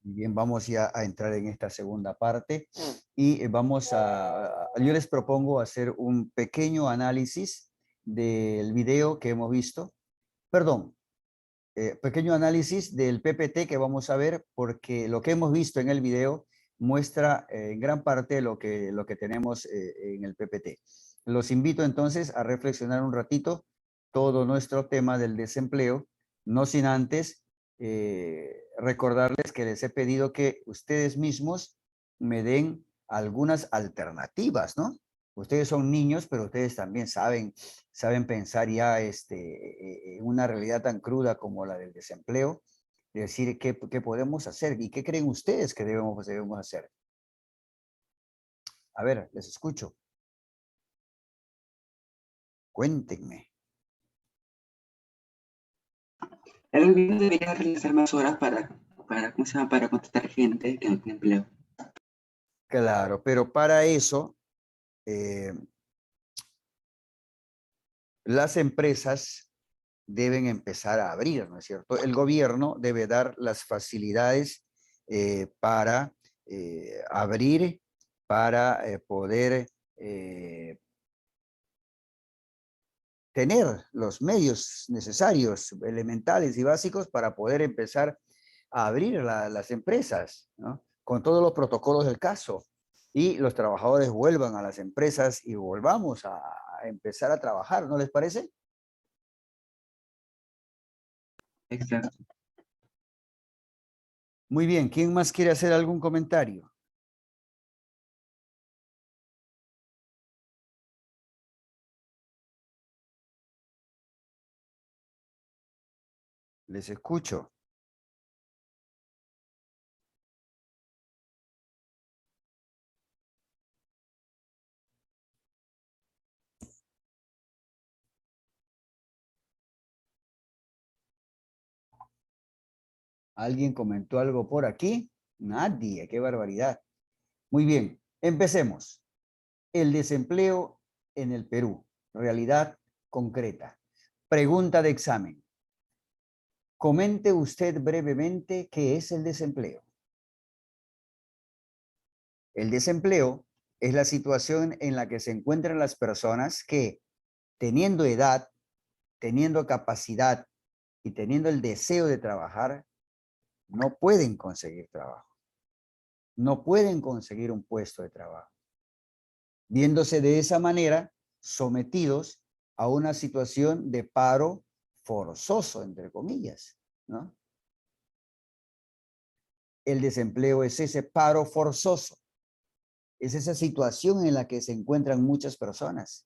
Bien, vamos ya a entrar en esta segunda parte y yo les propongo hacer un pequeño análisis del video que hemos visto, perdón, pequeño análisis del PPT que vamos a ver porque lo que hemos visto en el video muestra en gran parte lo que tenemos en el PPT. Los invito entonces a reflexionar un ratito todo nuestro tema del desempleo, no sin antes recordarles que les he pedido que ustedes mismos me den algunas alternativas, ¿no? Ustedes son niños, pero ustedes también saben pensar ya en una realidad tan cruda como la del desempleo, y decir qué podemos hacer y qué creen ustedes que debemos hacer. A ver, les escucho. Cuéntenme. El gobierno debería realizar más horas ¿cómo se llama? Para contratar gente que no tiene empleo. Claro, pero para eso eh, las empresas deben empezar a abrir, ¿no es cierto? El gobierno debe dar las facilidades para abrir, para poder tener los medios necesarios, elementales y básicos para poder empezar a abrir las empresas, ¿no? Con todos los protocolos del caso. Y los trabajadores vuelvan a las empresas y volvamos a empezar a trabajar, ¿no les parece? Exacto. Muy bien, ¿quién más quiere hacer algún comentario? Les escucho. ¿Alguien comentó algo por aquí? Nadie, qué barbaridad. Muy bien, empecemos. El desempleo en el Perú, realidad concreta. Pregunta de examen. Comente usted brevemente qué es el desempleo. El desempleo es la situación en la que se encuentran las personas que, teniendo edad, teniendo capacidad y teniendo el deseo de trabajar, no pueden conseguir trabajo. No pueden conseguir un puesto de trabajo. Viéndose de esa manera sometidos a una situación de paro forzoso, entre comillas, ¿no? El desempleo es ese paro forzoso, es esa situación en la que se encuentran muchas personas.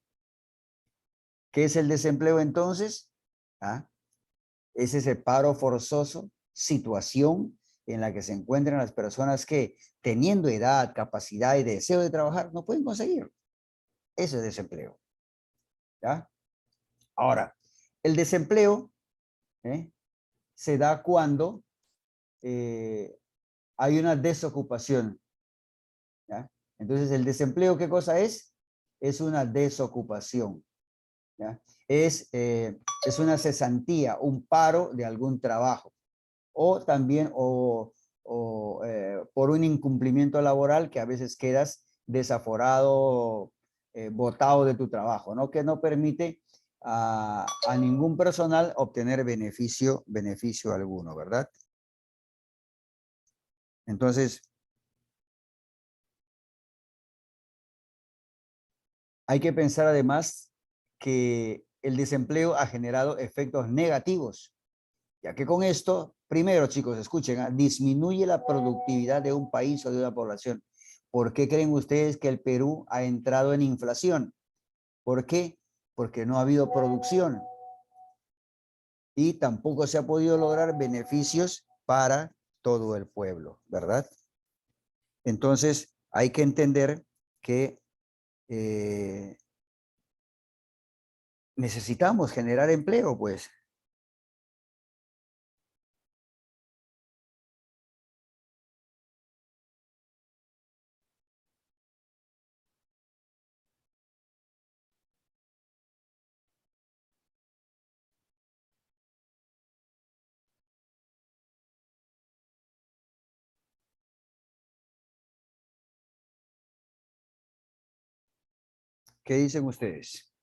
¿Qué es el desempleo entonces? ¿Ah? Es ese paro forzoso, situación en la que se encuentran las personas que, teniendo edad, capacidad y deseo de trabajar, no pueden conseguirlo. Eso es desempleo. ¿Ya? Ahora, el desempleo se da cuando eh, hay una desocupación. ¿Ya? Entonces, el desempleo, ¿qué cosa es? Es una desocupación. ¿Ya? Es una cesantía, un paro de algún trabajo. O también, por un incumplimiento laboral que a veces quedas desaforado, botado de tu trabajo, ¿no? Que no permite a ningún personal obtener beneficio alguno, ¿verdad? Entonces, hay que pensar además que el desempleo ha generado efectos negativos, ya que con esto, primero chicos, escuchen, disminuye la productividad de un país o de una población. ¿Por qué creen ustedes que el Perú ha entrado en inflación? ¿Por qué? Porque no ha habido producción y tampoco se ha podido lograr beneficios para todo el pueblo, ¿verdad? Entonces, hay que entender que eh, necesitamos generar empleo, pues. ¿Qué dicen ustedes?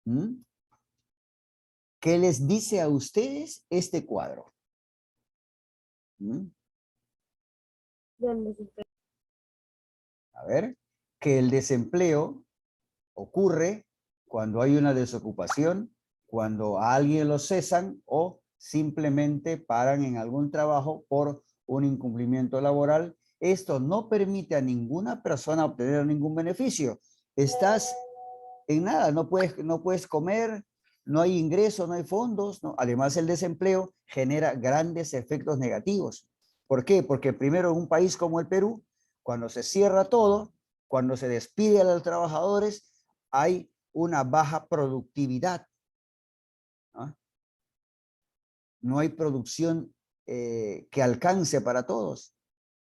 ¿Mm? ¿Qué les dice a ustedes este cuadro? ¿Mm? A ver, que el desempleo ocurre cuando hay una desocupación, cuando a alguien lo cesan o simplemente paran en algún trabajo por un incumplimiento laboral. Esto no permite a ninguna persona obtener ningún beneficio. Estás en nada, no puedes comer, no hay ingresos, no hay fondos, ¿no? Además, el desempleo genera grandes efectos negativos. ¿Por qué? Porque primero en un país como el Perú, cuando se cierra todo, cuando se despide a los trabajadores, hay una baja productividad, ¿no? No hay producción que alcance para todos.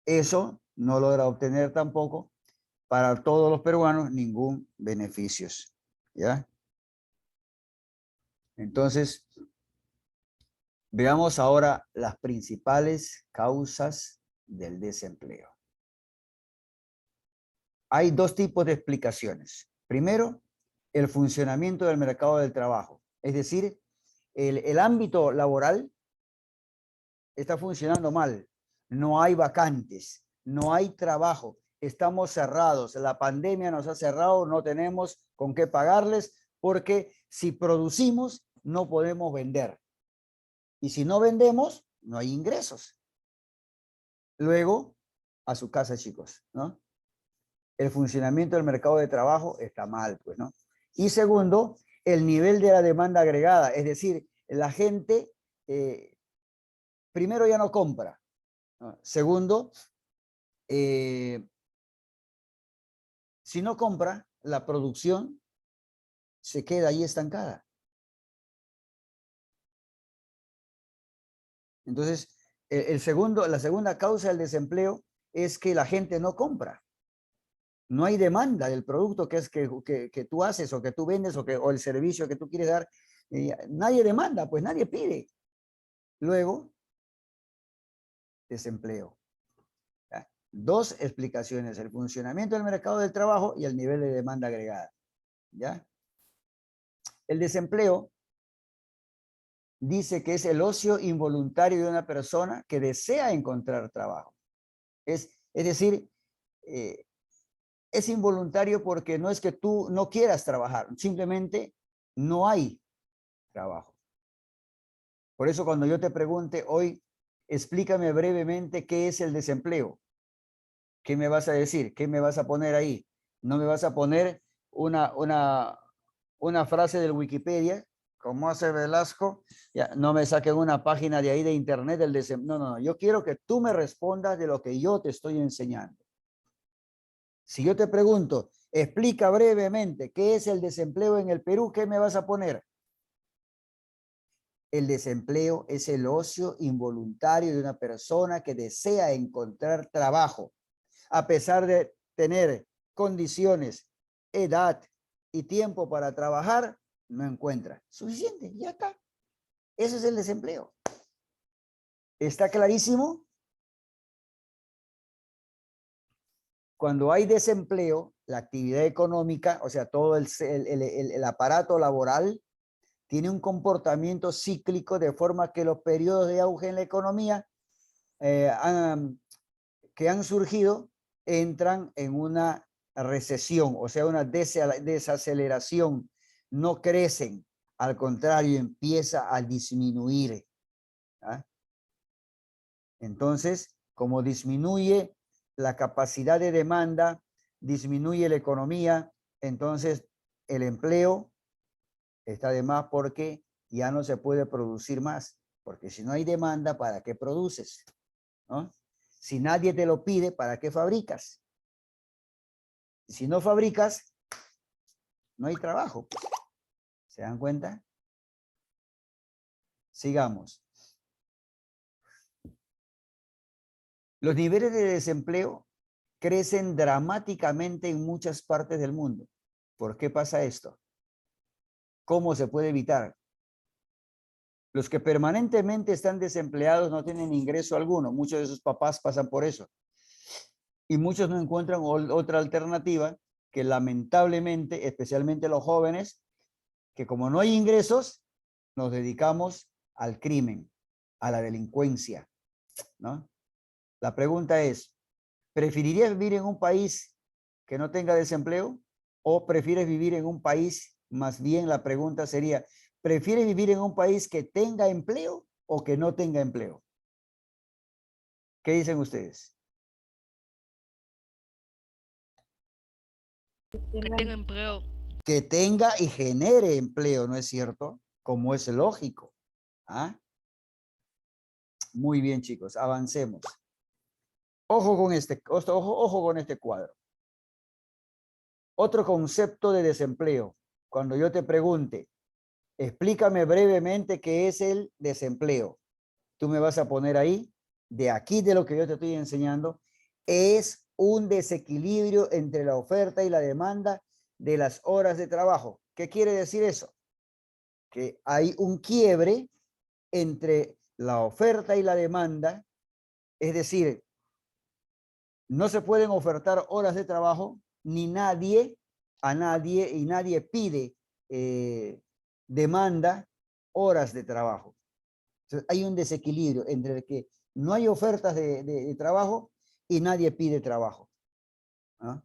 Eso no logra obtener tampoco para todos los peruanos ningún beneficio, ¿ya? Entonces, veamos ahora las principales causas del desempleo. Hay dos tipos de explicaciones. Primero, el funcionamiento del mercado del trabajo. Es decir, el ámbito laboral está funcionando mal. No hay vacantes, no hay trabajo. Estamos cerrados. La pandemia nos ha cerrado, no tenemos con qué pagarles porque si producimos, no podemos vender. Y si no vendemos, no hay ingresos. Luego, a su casa, chicos, ¿no? El funcionamiento del mercado de trabajo está mal, pues, ¿no? Y segundo, el nivel de la demanda agregada, es decir, la gente, primero ya no compra, ¿no? Segundo, si no compra, la producción se queda ahí estancada. Entonces, la segunda causa del desempleo es que la gente no compra. No hay demanda del producto que tú haces o que tú vendes o el servicio que tú quieres dar. Nadie demanda, pues nadie pide. Luego, desempleo. ¿Ya? Dos explicaciones, el funcionamiento del mercado del trabajo y el nivel de demanda agregada. ¿Ya? El desempleo dice que es el ocio involuntario de una persona que desea encontrar trabajo. Es decir, es involuntario porque no es que tú no quieras trabajar, simplemente no hay trabajo. Por eso cuando yo te pregunte hoy, explícame brevemente qué es el desempleo. ¿Qué me vas a decir? ¿Qué me vas a poner ahí? No me vas a poner una frase del Wikipedia, como hace Velasco, ya, no me saquen una página de ahí de internet del desempleo. No, yo quiero que tú me respondas de lo que yo te estoy enseñando. Si yo te pregunto, explica brevemente qué es el desempleo en el Perú, ¿qué me vas a poner? El desempleo es el ocio involuntario de una persona que desea encontrar trabajo, a pesar de tener condiciones, edad y tiempo para trabajar, no encuentra. Suficiente, ya está. Ese es el desempleo. ¿Está clarísimo? Cuando hay desempleo, la actividad económica, o sea, todo el aparato laboral, tiene un comportamiento cíclico de forma que los periodos de auge en la economía que han surgido entran en una recesión, o sea, una desaceleración. No crecen, al contrario, empieza a disminuir. ¿Ah? Entonces, como disminuye la capacidad de demanda, disminuye la economía, entonces el empleo está de más porque ya no se puede producir más, porque si no hay demanda, ¿para qué produces? ¿No? Si nadie te lo pide, ¿para qué fabricas? Si no fabricas, no hay trabajo. ¿Se dan cuenta? Sigamos. Los niveles de desempleo crecen dramáticamente en muchas partes del mundo. ¿Por qué pasa esto? ¿Cómo se puede evitar? Los que permanentemente están desempleados no tienen ingreso alguno. Muchos de sus papás pasan por eso. Y muchos no encuentran otra alternativa que lamentablemente, especialmente los jóvenes, que como no hay ingresos, nos dedicamos al crimen, a la delincuencia, ¿no? La pregunta es, ¿preferirías vivir en un país que no tenga desempleo o prefieres vivir en un país, más bien la pregunta sería, ¿prefieres vivir en un país que tenga empleo o que no tenga empleo? ¿Qué dicen ustedes? Que tenga empleo. Que tenga y genere empleo, ¿no es cierto? Como es lógico. ¿Ah? Muy bien, chicos, avancemos. Ojo con ojo con este cuadro. Otro concepto de desempleo. Cuando yo te pregunte, explícame brevemente qué es el desempleo. Tú me vas a poner ahí, de aquí de lo que yo te estoy enseñando, es un desequilibrio entre la oferta y la demanda de las horas de trabajo. ¿Qué quiere decir eso? Que hay un quiebre entre la oferta y la demanda, es decir, no se pueden ofertar horas de trabajo, ni nadie, a nadie, y nadie pide, demanda horas de trabajo. Entonces, hay un desequilibrio entre el que no hay ofertas de trabajo y nadie pide trabajo. ¿Ah?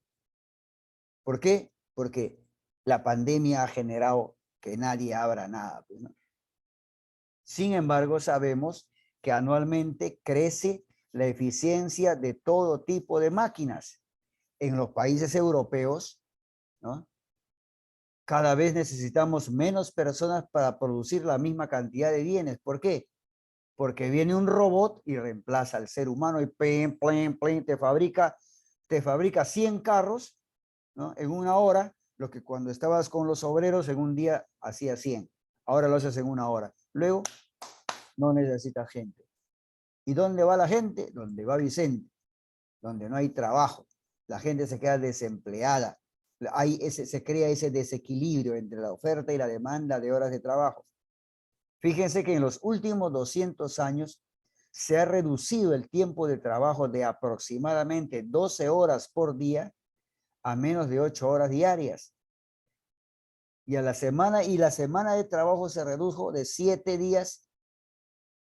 ¿Por qué? Porque la pandemia ha generado que nadie abra nada, pues, ¿no? Sin embargo, sabemos que anualmente crece la eficiencia de todo tipo de máquinas. En los países europeos, ¿no? Cada vez necesitamos menos personas para producir la misma cantidad de bienes. ¿Por qué? Porque viene un robot y reemplaza al ser humano y te fabrica 100 carros, ¿no? En una hora, lo que cuando estabas con los obreros en un día hacía 100. Ahora lo haces en una hora. Luego, no necesitas gente. ¿Y dónde va la gente? Donde va Vicente, donde no hay trabajo. La gente se queda desempleada. Se crea ese desequilibrio entre la oferta y la demanda de horas de trabajo. Fíjense que en los últimos 200 años se ha reducido el tiempo de trabajo de aproximadamente 12 horas por día a menos de 8 horas diarias. Y la semana de trabajo se redujo de 7 días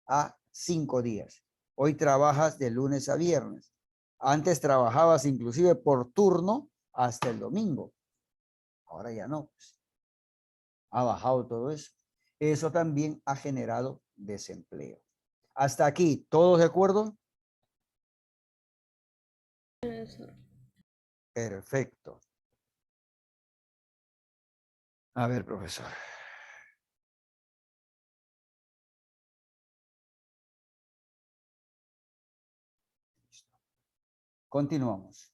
a 5 días. Hoy trabajas de lunes a viernes. Antes trabajabas inclusive por turno hasta el domingo. Ahora ya no. Ha bajado todo eso. Eso también ha generado desempleo. Hasta aquí, ¿todos de acuerdo? Perfecto. A ver, profesor. Continuamos.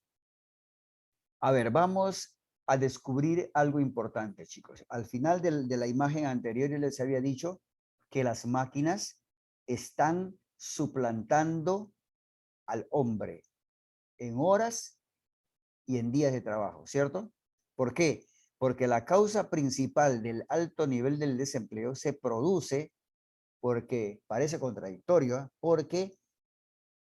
A ver, vamos a descubrir algo importante, chicos. Al final de la imagen anterior yo les había dicho que las máquinas están suplantando al hombre en horas y en días de trabajo, ¿cierto? ¿Por qué? Porque la causa principal del alto nivel del desempleo se produce porque, parece contradictorio, ¿eh? Porque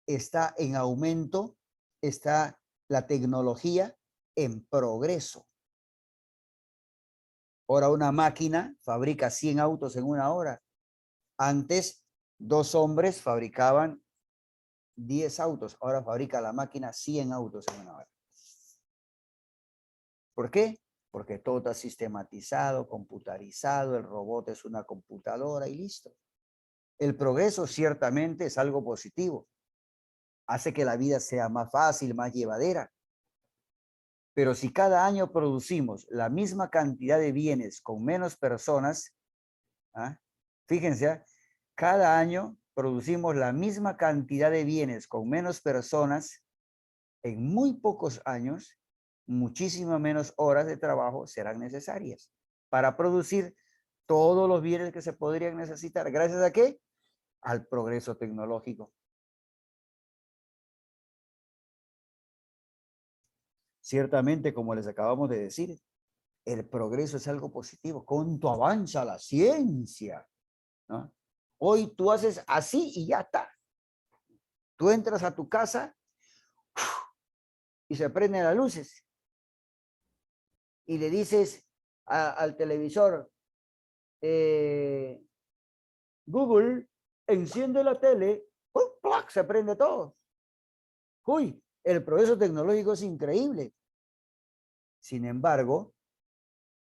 está en aumento, está la tecnología en progreso. Ahora una máquina fabrica 100 autos en una hora. Antes, 2 hombres fabricaban 10 autos. Ahora fabrica la máquina 100 autos en una hora. ¿Por qué? Porque todo está sistematizado, computarizado, el robot es una computadora y listo. El progreso ciertamente es algo positivo. Hace que la vida sea más fácil, más llevadera. Pero si cada año producimos la misma cantidad de bienes con menos personas, ¿ah? Fíjense, ¿ah? Cada año producimos la misma cantidad de bienes con menos personas, en muy pocos años, muchísimas menos horas de trabajo serán necesarias para producir todos los bienes que se podrían necesitar. ¿Gracias a qué? Al progreso tecnológico. Ciertamente, como les acabamos de decir, el progreso es algo positivo. ¿Cuánto avanza la ciencia? ¿No? Hoy tú haces así y ya está. Tú entras a tu casa y se prenden las luces. Y le dices al televisor, Google, enciende la tele, ¡plac! Se prende todo. Uy, el progreso tecnológico es increíble. Sin embargo,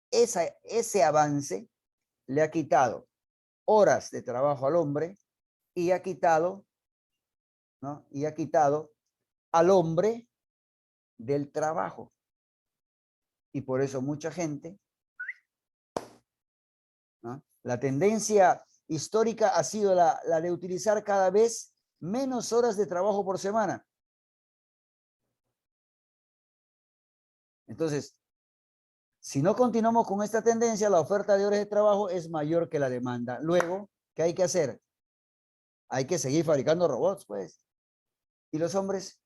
ese avance le ha quitado horas de trabajo al hombre y ha quitado, ¿no? Y ha quitado al hombre del trabajo. Y por eso mucha gente, ¿no? La tendencia histórica ha sido la de utilizar cada vez menos horas de trabajo por semana. Entonces, si no continuamos con esta tendencia, la oferta de horas de trabajo es mayor que la demanda. Luego, ¿qué hay que hacer? Hay que seguir fabricando robots, pues. Y los hombres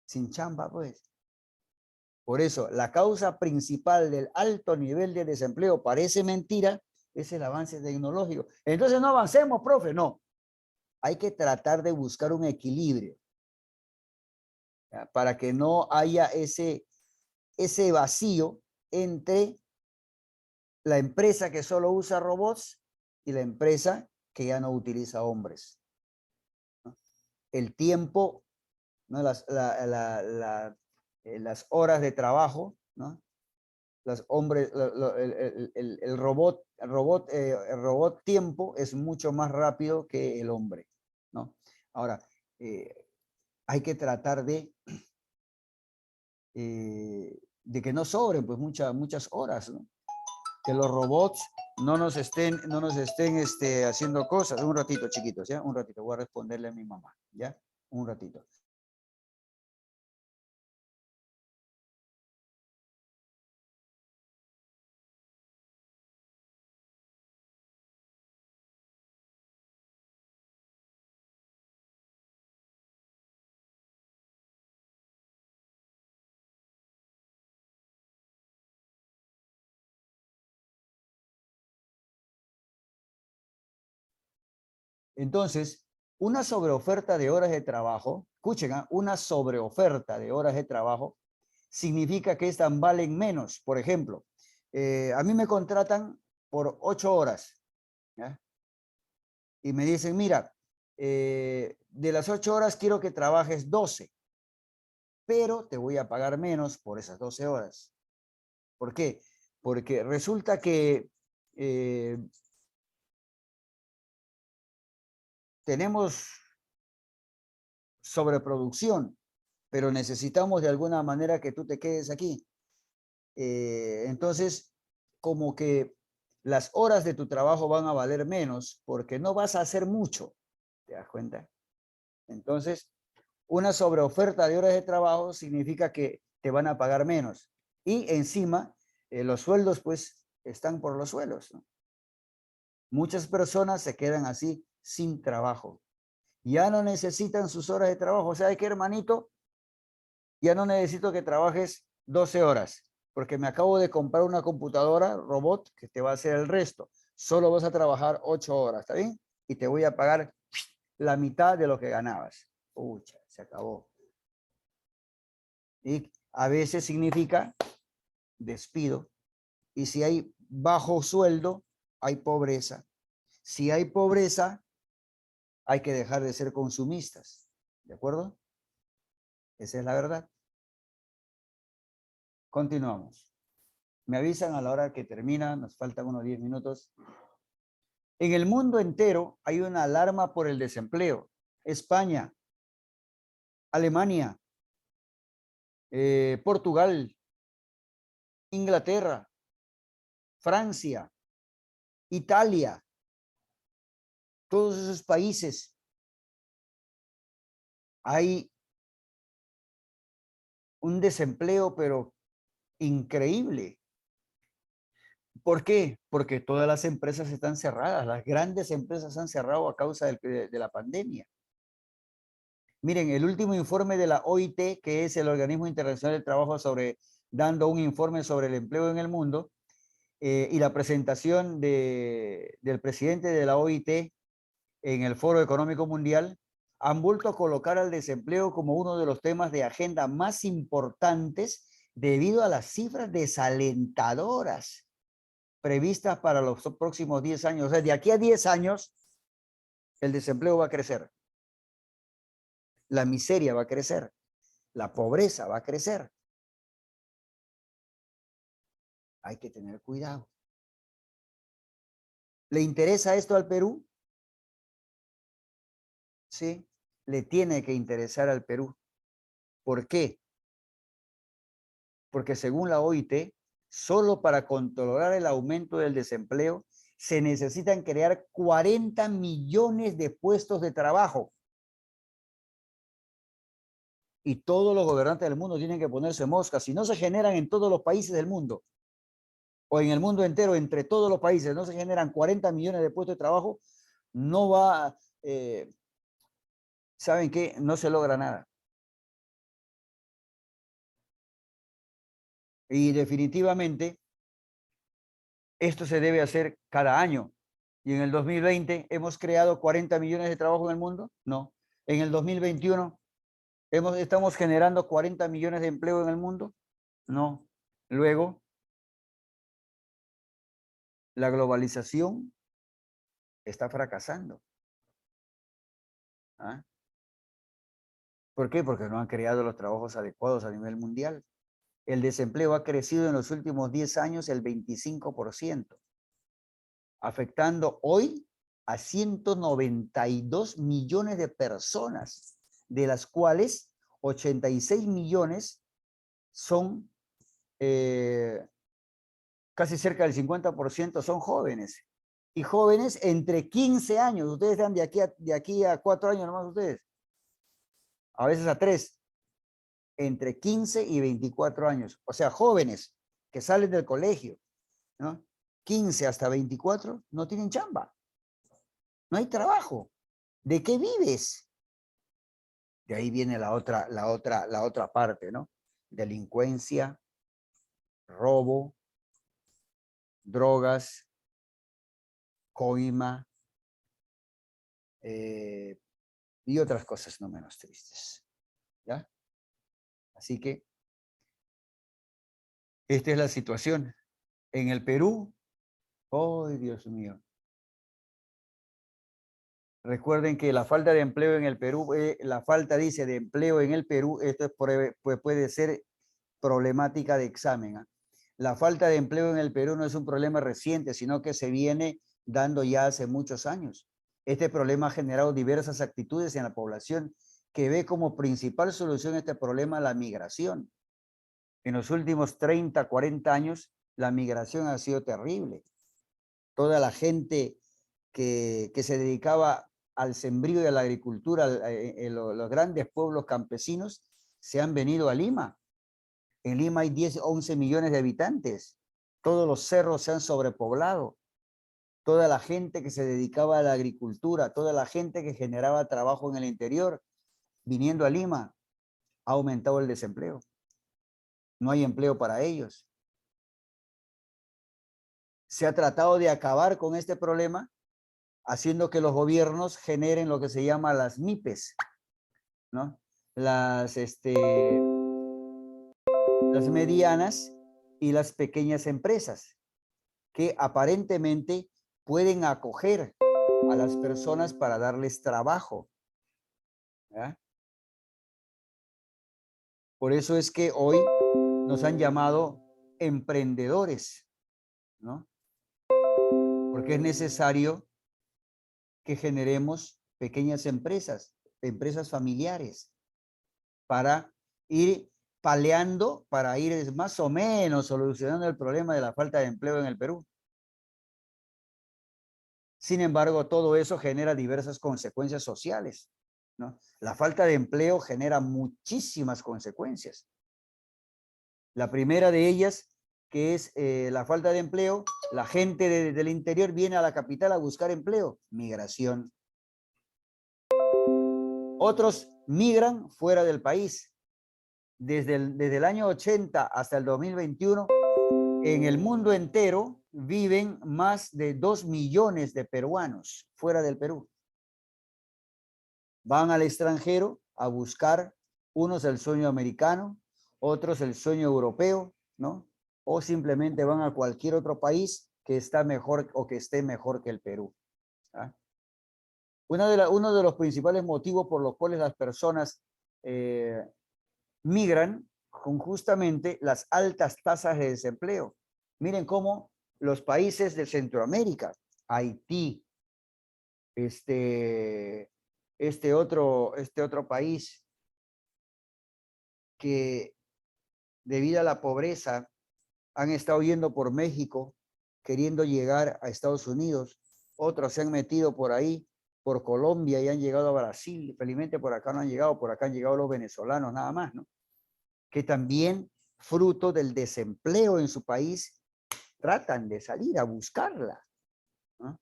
sin chamba, pues. Por eso, la causa principal del alto nivel de desempleo, parece mentira, es el avance tecnológico. Entonces no avancemos, profe, no. Hay que tratar de buscar un equilibrio, ¿ya? Para que no haya ese vacío entre la empresa que solo usa robots y la empresa que ya no utiliza hombres, ¿no? El tiempo, ¿no? Las horas de trabajo, ¿no? Los hombres, el robot tiempo es mucho más rápido que el hombre, ¿no? Ahora, hay que tratar de que no sobren pues muchas horas, ¿no? Que los robots no nos estén haciendo cosas. Un ratito, chiquitos, ¿ya? Un ratito, voy a responderle a mi mamá, ¿ya? Un ratito. Entonces, una sobreoferta de horas de trabajo, escuchen, ¿ah? Una sobreoferta de horas de trabajo significa que estas valen menos. Por ejemplo, a mí me contratan por 8 horas, ¿ya? Y me dicen, mira, de las 8 horas quiero que trabajes 12, pero te voy a pagar menos por esas 12 horas. ¿Por qué? Porque resulta que tenemos sobreproducción, pero necesitamos de alguna manera que tú te quedes aquí. Entonces, como que las horas de tu trabajo van a valer menos porque no vas a hacer mucho, ¿te das cuenta? Entonces, una sobreoferta de horas de trabajo significa que te van a pagar menos. Y encima, los sueldos pues están por los suelos, ¿no? Muchas personas se quedan así sin trabajo. Ya no necesitan sus horas de trabajo. O sea, ¿qué, hermanito? Ya no necesito que trabajes 12 horas, porque me acabo de comprar una computadora robot que te va a hacer el resto. Solo vas a trabajar 8 horas, ¿está bien? Y te voy a pagar la mitad de lo que ganabas. Pucha, se acabó. Y a veces significa despido. Y si hay bajo sueldo, hay pobreza. Si hay pobreza, hay que dejar de ser consumistas. ¿De acuerdo? Esa es la verdad. Continuamos. Me avisan a la hora que termina, nos faltan unos 10 minutos. En el mundo entero hay una alarma por el desempleo. España, Alemania, Portugal, Inglaterra, Francia, Italia, todos esos países hay un desempleo, pero increíble. ¿Por qué? Porque todas las empresas están cerradas, las grandes empresas han cerrado a causa de la pandemia. Miren, el último informe de la OIT, que es el Organismo Internacional del Trabajo, dando un informe sobre el empleo en el mundo, y la presentación del presidente de la OIT, en el Foro Económico Mundial, han vuelto a colocar al desempleo como uno de los temas de agenda más importantes debido a las cifras desalentadoras previstas para los próximos 10 años. O sea, de aquí a 10 años, el desempleo va a crecer, la miseria va a crecer, la pobreza va a crecer. Hay que tener cuidado. ¿Le interesa esto al Perú? Sí, le tiene que interesar al Perú. ¿Por qué? Porque según la OIT, solo para controlar el aumento del desempleo se necesitan crear 40 millones de puestos de trabajo. Y todos los gobernantes del mundo tienen que ponerse moscas. Si no se generan en todos los países del mundo, o en el mundo entero, entre todos los países, no se generan 40 millones de puestos de trabajo, no va, ¿saben qué? No se logra nada. Y definitivamente, esto se debe hacer cada año. Y en el 2020, ¿hemos creado 40 millones de trabajo en el mundo? No. En el 2021, ¿estamos generando 40 millones de empleo en el mundo? No. Luego, la globalización está fracasando. ¿Ah? ¿Por qué? Porque no han creado los trabajos adecuados a nivel mundial. El desempleo ha crecido en los últimos 10 años el 25%, afectando hoy a 192 millones de personas, de las cuales 86 millones son, casi cerca del 50% son jóvenes. Y jóvenes entre 15 años. Ustedes están de aquí a 4 años nomás ustedes. A veces a 3. Entre 15 y 24 años. O sea, jóvenes que salen del colegio, ¿no? 15 hasta 24 no tienen chamba. No hay trabajo. ¿De qué vives? De ahí viene la otra parte, ¿no? Delincuencia, robo, drogas, coima, y otras cosas no menos tristes. ¿Ya? Así que esta es la situación. En el Perú, ¡oh, Dios mío! Recuerden que la falta de empleo en el Perú, la falta, dice, de empleo en el Perú, esto es puede ser problemática de examen. ¿Ah? La falta de empleo en el Perú no es un problema reciente, sino que se viene dando ya hace muchos años. Este problema ha generado diversas actitudes en la población que ve como principal solución a este problema la migración. En los últimos 30, 40 años, la migración ha sido terrible. Toda la gente que se dedicaba al sembrío y a la agricultura, los grandes pueblos campesinos, se han venido a Lima. En Lima hay 10, 11 millones de habitantes. Todos los cerros se han sobrepoblado. Toda la gente que se dedicaba a la agricultura, toda la gente que generaba trabajo en el interior, viniendo a Lima, ha aumentado el desempleo. No hay empleo para ellos. Se ha tratado de acabar con este problema haciendo que los gobiernos generen lo que se llama las MIPES, ¿no? Las medianas y las pequeñas empresas, que aparentemente pueden acoger a las personas para darles trabajo. ¿Ya? Por eso es que hoy nos han llamado emprendedores, ¿no? Porque es necesario que generemos pequeñas empresas, empresas familiares, para ir paliando, para ir más o menos solucionando el problema de la falta de empleo en el Perú. Sin embargo, todo eso genera diversas consecuencias sociales, ¿no? La falta de empleo genera muchísimas consecuencias. La primera de ellas, que es la falta de empleo, la gente del interior viene a la capital a buscar empleo, migración. Otros migran fuera del país. Desde el año 80 hasta el 2021, en el mundo entero viven más de 2 millones de peruanos fuera del Perú. van al extranjero a buscar, unos el sueño americano, otros el sueño europeo, ¿no? O simplemente van a cualquier otro país que está mejor o que esté mejor que el Perú. ¿Ah? Uno de los principales motivos por los cuales las personas migran con justamente las altas tasas de desempleo. Miren cómo los países de Centroamérica, Haití, este otro país que debido a la pobreza han estado yendo por México queriendo llegar a Estados Unidos, otros se han metido por ahí, por Colombia y han llegado a Brasil, felizmente por acá no han llegado, por acá han llegado los venezolanos nada más, ¿no? Que también fruto del desempleo en su país tratan de salir a buscarla, ¿no?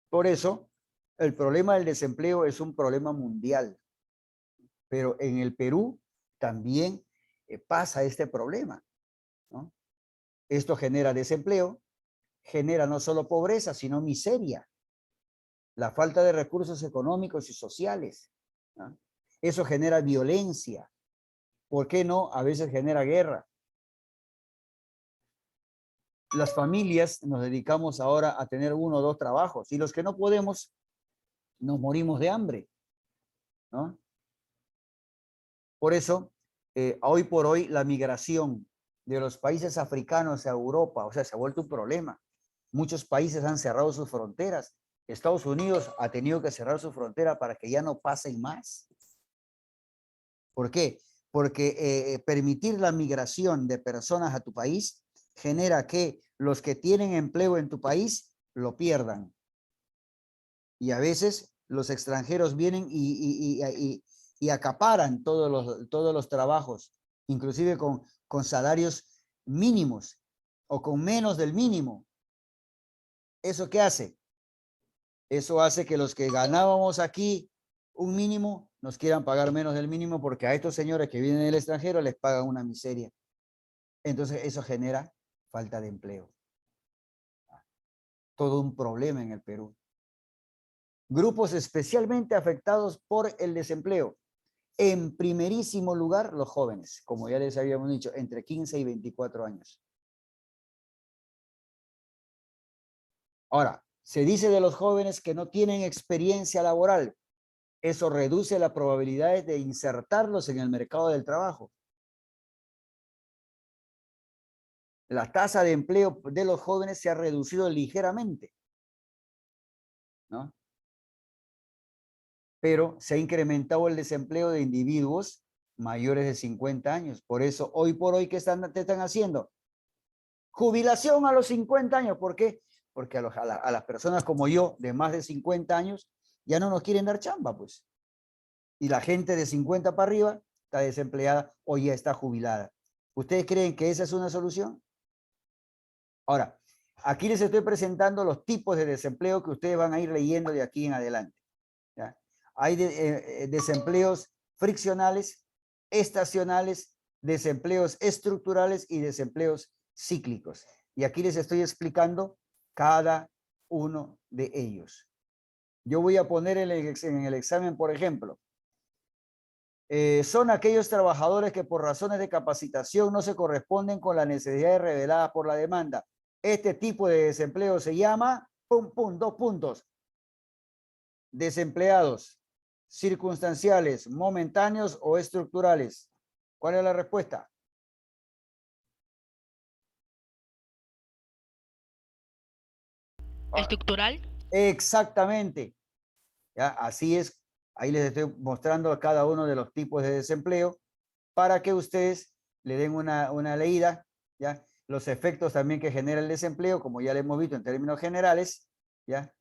Por eso, el problema del desempleo es un problema mundial, pero en el Perú también pasa este problema, ¿no? Esto genera desempleo, genera no solo pobreza, sino miseria, la falta de recursos económicos y sociales, ¿no? Eso genera violencia. ¿Por qué no? A veces genera guerra. Las familias nos dedicamos ahora a tener uno o dos trabajos y los que no podemos, nos morimos de hambre, ¿no? Por eso, hoy por hoy, la migración de los países africanos a Europa, o sea, se ha vuelto un problema. Muchos países han cerrado sus fronteras. Estados Unidos ha tenido que cerrar su frontera para que ya no pasen más. ¿Por qué? Porque permitir la migración de personas a tu país genera que los que tienen empleo en tu país lo pierdan. Y a veces los extranjeros vienen y acaparan todos los trabajos, inclusive con salarios mínimos o con menos del mínimo. ¿Eso qué hace? Eso hace que los que ganábamos aquí un mínimo nos quieran pagar menos del mínimo porque a estos señores que vienen del extranjero les pagan una miseria. Entonces eso genera falta de empleo. Todo un problema en el Perú. Grupos especialmente afectados por el desempleo. En primerísimo lugar, los jóvenes, como ya les habíamos dicho, entre 15 y 24 años. Ahora, se dice de los jóvenes que no tienen experiencia laboral. Eso reduce las probabilidades de insertarlos en el mercado del trabajo. La tasa de empleo de los jóvenes se ha reducido ligeramente, ¿no? Pero se ha incrementado el desempleo de individuos mayores de 50 años. Por eso, hoy por hoy, ¿qué te están haciendo? Jubilación a los 50 años. ¿Por qué? Porque a las personas como yo, de más de 50 años, ya no nos quieren dar chamba, pues. Y la gente de 50 para arriba está desempleada o ya está jubilada. ¿Ustedes creen que esa es una solución? Ahora, aquí les estoy presentando los tipos de desempleo que ustedes van a ir leyendo de aquí en adelante, ¿ya? Hay desempleos friccionales, estacionales, desempleos estructurales y desempleos cíclicos. Y aquí les estoy explicando cada uno de ellos. Yo voy a poner en el examen, por ejemplo, son aquellos trabajadores que por razones de capacitación no se corresponden con las necesidades reveladas por la demanda. Este tipo de desempleo se llama, dos puntos, desempleados circunstanciales, momentáneos o estructurales. ¿Cuál es la respuesta? ¿Estructural? Exactamente. ¿Ya? Así es. Ahí les estoy mostrando cada uno de los tipos de desempleo para que ustedes le den una leída, ¿ya? Los efectos también que genera el desempleo, como ya le hemos visto en términos generales, ¿ya?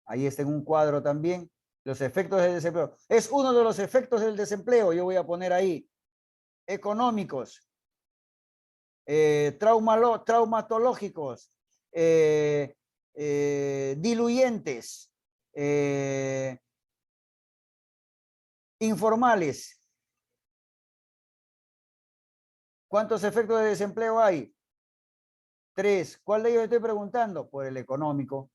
Ahí está en un cuadro también. Los efectos del desempleo. Es uno de los efectos del desempleo, yo voy a poner ahí. Económicos, traumatológicos, diluyentes, informales. ¿Cuántos efectos de desempleo hay? 3. ¿Cuál de ellos estoy preguntando? Por el económico,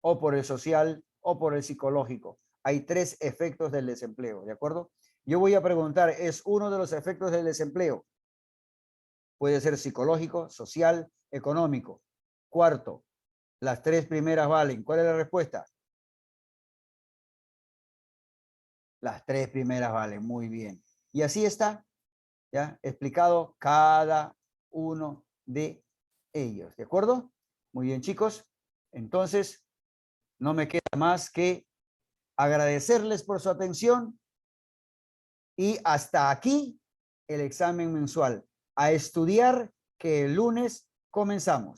o por el social, o por el psicológico. hay 3 efectos del desempleo, ¿de acuerdo? Yo voy a preguntar, ¿es uno de los efectos del desempleo? Puede ser psicológico, social, económico. Cuarto, las 3 primeras valen. ¿Cuál es la respuesta? Las 3 primeras valen, muy bien. Y así está, ¿ya? Explicado cada uno de ellos, ¿de acuerdo? Muy bien, chicos. Entonces, no me queda más que agradecerles por su atención y hasta aquí el examen mensual. A estudiar que el lunes comenzamos.